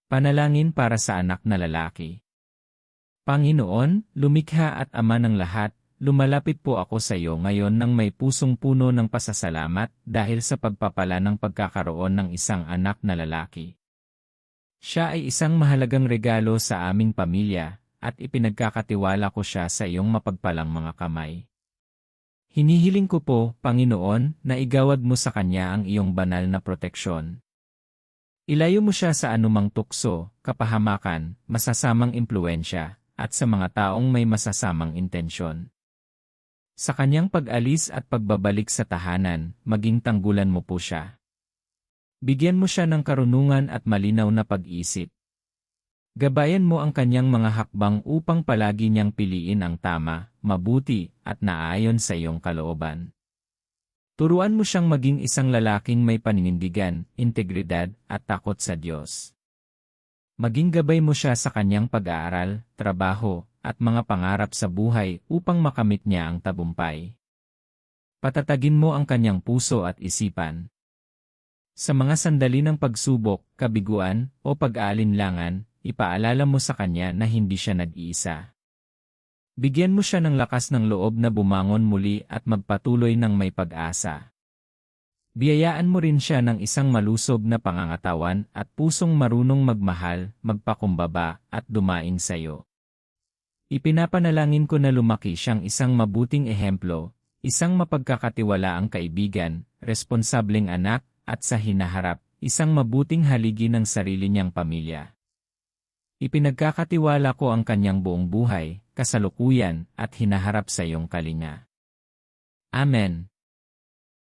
Panalangin para sa anak na lalaki. Panginoon, lumikha at Ama ng lahat, lumalapit po ako sa iyo ngayon nang may pusong puno ng pasasalamat dahil sa pagpapala ng pagkakaroon ng isang anak na lalaki. Siya ay isang mahalagang regalo sa aming pamilya, at ipinagkakatiwala ko siya sa iyong mapagpalang mga kamay. Hinihiling ko po, Panginoon, na igawad mo sa kanya ang iyong banal na proteksyon. Ilayo mo siya sa anumang tukso, kapahamakan, masasamang impluensya, at sa mga taong may masasamang intensyon. Sa kanyang pag-alis at pagbabalik sa tahanan, maging tanggulan mo po siya. Bigyan mo siya ng karunungan at malinaw na pag-iisip. Gabayan mo ang kanyang mga hakbang upang palagi niyang piliin ang tama, mabuti, at naayon sa iyong kalooban. Turuan mo siyang maging isang lalaking may paninindigan, integridad, at takot sa Diyos. Maging gabay mo siya sa kanyang pag-aaral, trabaho, at mga pangarap sa buhay upang makamit niya ang tagumpay. Patatagin mo ang kanyang puso at isipan. Sa mga sandali ng pagsubok, kabiguan, o pag-aalinlangan, ipaalala mo sa kanya na hindi siya nag-iisa. Bigyan mo siya ng lakas ng loob na bumangon muli at magpatuloy ng may pag-asa. Biyayaan mo rin siya ng isang malusob na pangangatawan at pusong marunong magmahal, magpakumbaba, at dumaing sa iyo. Ipinapanalangin ko na lumaki siyang isang mabuting ehemplo, isang mapagkakatiwalaang kaibigan, responsableng anak, at sa hinaharap, isang mabuting haligi ng sarili niyang pamilya. Ipinagkakatiwala ko ang kanyang buong buhay, kasalukuyan, at hinaharap sa iyong kalinga. Amen.